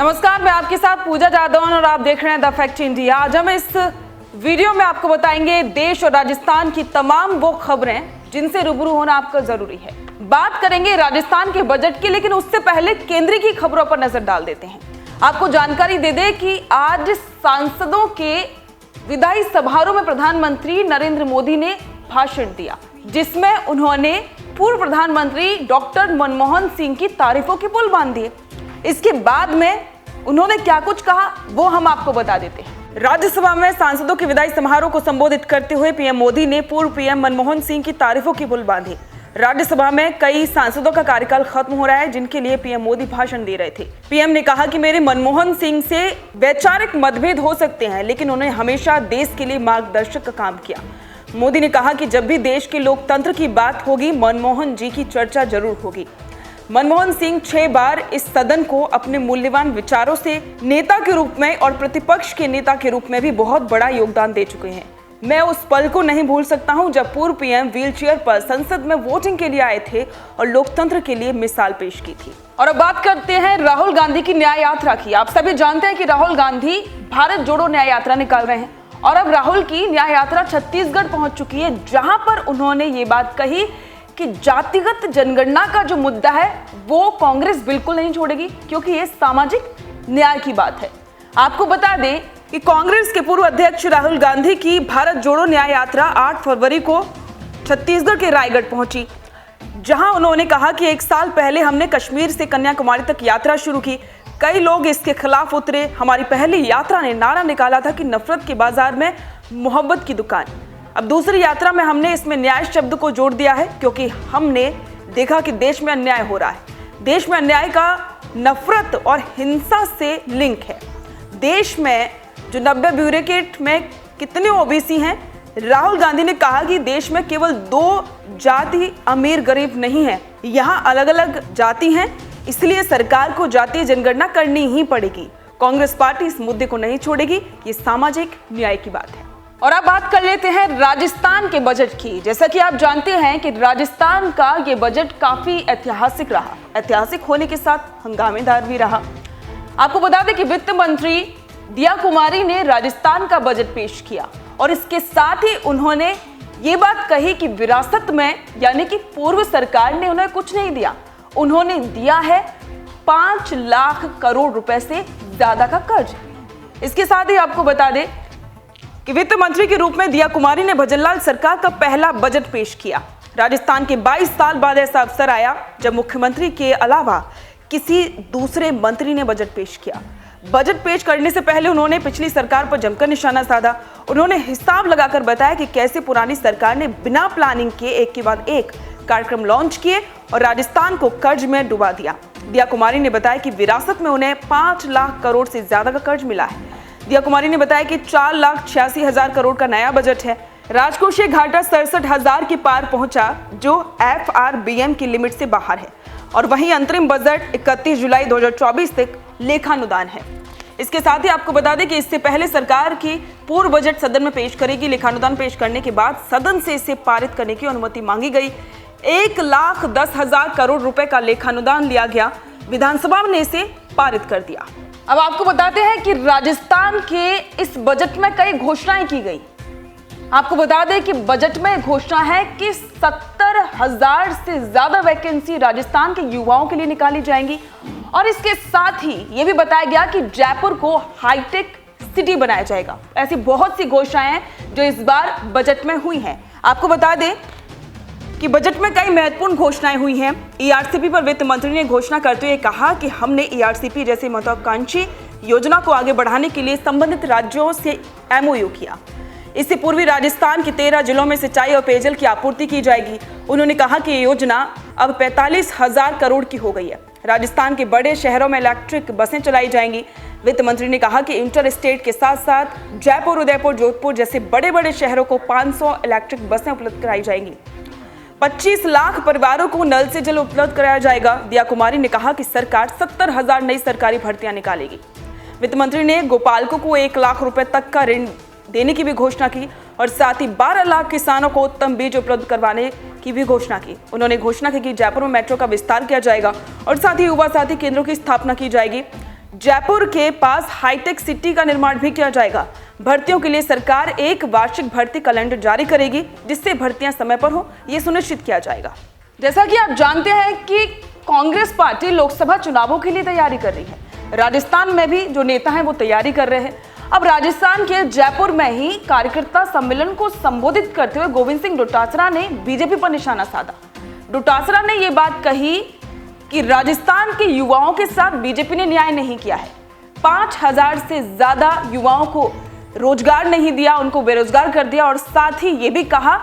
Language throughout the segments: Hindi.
नमस्कार, मैं आपके साथ पूजा जादव और आप देख रहे हैं द फैक्ट इंडिया। आज हम इस वीडियो में आपको बताएंगे देश और राजस्थान की तमाम वो खबरें जिनसे रूबरू होना आपका जरूरी है। बात करेंगे राजस्थान के बजट की, लेकिन उससे पहले केंद्र की खबरों पर नजर डाल देते हैं। आपको जानकारी दे दें कि आज सांसदों के विधायी समारोह में प्रधानमंत्री नरेंद्र मोदी ने भाषण दिया, जिसमें उन्होंने पूर्व प्रधानमंत्री डॉक्टर मनमोहन सिंह की तारीफों के पुल बांध दिए। इसके बाद में उन्होंने क्या कुछ कहा वो हम आपको बता देते हैं। राज्यसभा में सांसदों के विदाई समारोह को संबोधित करते हुए पीएम मोदी ने पूर्व पीएम मनमोहन सिंह की तारीफों की पुल बांधी। राज्यसभा में कई सांसदों का कार्यकाल खत्म हो रहा है, जिनके लिए पीएम मोदी भाषण दे रहे थे। पीएम ने कहा कि मेरे मनमोहन सिंह से वैचारिक मतभेद हो सकते हैं, लेकिन उन्होंने हमेशा देश के लिए मार्गदर्शक का काम किया। मोदी ने कहा कि जब भी देश के लोकतंत्र की बात होगी, मनमोहन जी की चर्चा जरूर होगी। मनमोहन सिंह 6 बार इस सदन को अपने मूल्यवान विचारों से नेता के रूप में और प्रतिपक्ष के नेता के रूप में भी बहुत बड़ा योगदान दे चुके हैं। मैं उस पल को नहीं भूल सकता हूं जब पूर्व पीएम व्हीलचेयर पर संसद में वोटिंग के लिए आए थे और लोकतंत्र के लिए मिसाल पेश की थी। और अब बात करते हैं राहुल गांधी की न्याय यात्रा की। आप सभी जानते हैं कि राहुल गांधी भारत जोड़ो न्याय यात्रा निकाल रहे हैं और अब राहुल की न्याय यात्रा छत्तीसगढ़ पहुंच चुकी है, जहां पर उन्होंने ये बात कही कि जातिगत जनगणना का जो मुद्दा है वो कांग्रेस बिल्कुल नहीं छोड़ेगी, क्योंकि ये सामाजिक न्याय की बात है। आपको बता दें कि कांग्रेस के पूर्व अध्यक्ष राहुल गांधी की भारत जोड़ो न्याय यात्रा 8 फरवरी को छत्तीसगढ़ के रायगढ़ पहुंची, जहां उन्होंने कहा कि 1 साल पहले हमने कश्मीर से कन्याकुमारी तक यात्रा शुरू की। कई लोग इसके खिलाफ उतरे। हमारी पहली यात्रा ने नारा निकाला था कि नफरत के बाजार में मोहब्बत की दुकान। अब दूसरी यात्रा में हमने इसमें न्याय शब्द को जोड़ दिया है, क्योंकि हमने देखा कि देश में अन्याय हो रहा है। देश में अन्याय का नफरत और हिंसा से लिंक है। देश में जो 90 ब्यूरोक्रेट में कितने ओबीसी हैं, राहुल गांधी ने कहा कि देश में केवल 2 जाति अमीर गरीब नहीं है, यहाँ अलग अलग जाति हैं, इसलिए सरकार को जातीय जनगणना करनी ही पड़ेगी। कांग्रेस पार्टी इस मुद्दे को नहीं छोड़ेगी। ये सामाजिक न्याय की बात है। और अब बात कर लेते हैं राजस्थान के बजट की। जैसा कि आप जानते हैं कि राजस्थान का ये बजट काफी ऐतिहासिक रहा। ऐतिहासिक होने के साथ हंगामेदार भी रहा। आपको बता दें कि वित्त मंत्री दिया कुमारी ने राजस्थान का बजट पेश किया और इसके साथ ही उन्होंने ये बात कही कि विरासत में, यानी कि पूर्व सरकार ने उन्हें कुछ नहीं दिया, उन्होंने दिया है 5 लाख करोड़ रुपए से ज्यादा का कर्ज। इसके साथ ही आपको बता दें कि वित्त मंत्री के रूप में दिया कुमारी ने भजनलाल सरकार का पहला बजट पेश किया। राजस्थान के 22 साल बाद ऐसा अवसर आया जब मुख्यमंत्री के अलावा किसी दूसरे मंत्री ने बजट पेश किया। बजट पेश करने से पहले उन्होंने पिछली सरकार पर जमकर निशाना साधा। उन्होंने हिसाब लगाकर बताया कि कैसे पुरानी सरकार ने बिना प्लानिंग के एक के बाद एक कार्यक्रम लॉन्च किए और राजस्थान को कर्ज में डुबा दिया। दिया कुमारी ने बताया कि विरासत में उन्हें 5 लाख करोड़ से ज्यादा का कर्ज मिला है। दिया कुमारी ने बताया कि 4,86,000 करोड़ का नया बजट है। राजकोषीय घाटा 67,000 के पार पहुंचा, जो FRBM की लिमिट से बाहर है। और वहीं अंतरिम बजट 31 जुलाई 2024 तक लेखानुदान है। इसके साथ ही आपको बता दें कि इससे पहले सरकार की पूर्व बजट सदन में पेश करेगी। लेखानुदान पेश करने के बाद सदन से इसे पारित करने की अनुमति मांगी गई। 1,10,000 करोड़ रुपए का लेखानुदान लिया गया। विधानसभा ने इसे पारित कर दिया। अब आपको बताते हैं कि राजस्थान के इस बजट में कई घोषणाएं की गई। आपको बता दें कि बजट में घोषणा है कि 70,000 से ज्यादा वैकेंसी राजस्थान के युवाओं के लिए निकाली जाएंगी और इसके साथ ही यह भी बताया गया कि जयपुर को हाईटेक सिटी बनाया जाएगा। ऐसी बहुत सी घोषणाएं हैं जो इस बार बजट में हुई हैं। आपको बता दें कि बजट में कई महत्वपूर्ण घोषणाएं हुई हैं। ERCP पर वित्त मंत्री ने घोषणा करते हुए कहा कि हमने ERCP जैसे महत्वाकांक्षी योजना को आगे बढ़ाने के लिए संबंधित राज्यों से MOU किया। इससे पूर्वी राजस्थान के 13 जिलों में सिंचाई और पेयजल की आपूर्ति की जाएगी। उन्होंने कहा कि ये योजना अब 45,000 करोड़ की हो गई है। राजस्थान के बड़े शहरों में इलेक्ट्रिक बसें चलाई जाएंगी। वित्त मंत्री ने कहा कि इंटर स्टेट के साथ साथ जयपुर, उदयपुर, जोधपुर जैसे बड़े बड़े शहरों को 500 इलेक्ट्रिक बसें उपलब्ध कराई जाएंगी। 25 लाख परिवारों को नल से जल उपलब्ध कराया जाएगा। दिया कुमारी ने कहा कि सरकार 70,000 नई सरकारी भर्तियां निकालेगी। वित्त मंत्री ने गोपालकों को 1 लाख रुपए तक का ऋण देने की भी घोषणा की और साथ ही 12 लाख किसानों को उत्तम बीज उपलब्ध करवाने की भी घोषणा की। उन्होंने घोषणा की कि जयपुर में मेट्रो का विस्तार किया जाएगा और साथ ही युवा साथी केंद्रों की स्थापना की जाएगी। जयपुर के पास हाईटेक सिटी का निर्माण भी किया जाएगा। भर्तियों के लिए सरकार एक वार्षिक भर्ती कैलेंडर जारी करेगी, जिससे भर्तियां समय पर हो, ये सुनिश्चित किया जाएगा। जैसा कि आप जानते हैं कि कांग्रेस पार्टी लोकसभा चुनावों के लिए तैयारी कर रही है। राजस्थान में भी जो नेता हैं वो तैयारी कर रहे हैं। अब राजस्थान के जयपुर में ही कार्यकर्ता सम्मेलन को संबोधित करते हुए गोविंद सिंह डोटासरा ने बीजेपी पर निशाना साधा। डोटासरा ने ये बात कही कि राजस्थान के युवाओं के साथ बीजेपी ने न्याय नहीं किया है। 5000 से ज्यादा युवाओं को रोजगार नहीं दिया, उनको बेरोजगार कर दिया और साथ ही ये भी कहा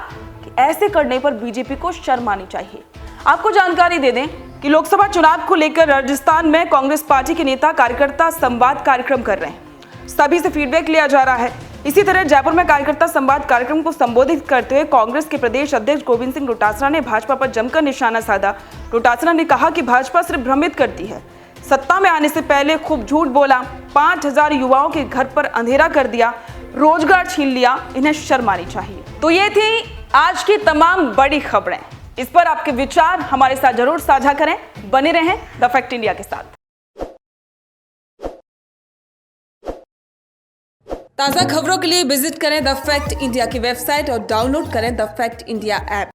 कि ऐसे करने पर बीजेपी को शर्म आनी चाहिए। आपको जानकारी दे दें कि लोकसभा चुनाव को लेकर राजस्थान में कांग्रेस पार्टी के नेता कार्यकर्ता संवाद कार्यक्रम कर रहे हैं। सभी से फीडबैक लिया जा रहा है। इसी तरह जयपुर में कार्यकर्ता संवाद कार्यक्रम को संबोधित करते हुए कांग्रेस के प्रदेश अध्यक्ष गोविंद सिंह डोटासरा ने भाजपा पर जमकर निशाना साधा। डोटासरा ने कहा कि भाजपा सिर्फ भ्रमित करती है, सत्ता में आने से पहले खूब झूठ बोला, 5000 युवाओं के घर पर अंधेरा कर दिया, रोजगार छीन लिया, इन्हें शर्म आनी चाहिए। तो ये थी आज की तमाम बड़ी खबरें। इस पर आपके विचार हमारे साथ जरूर साझा करें। बने रहें द फैक्ट इंडिया के साथ। ताज़ा खबरों के लिए विजिट करें द फैक्ट इंडिया की वेबसाइट और डाउनलोड करें द फैक्ट इंडिया ऐप।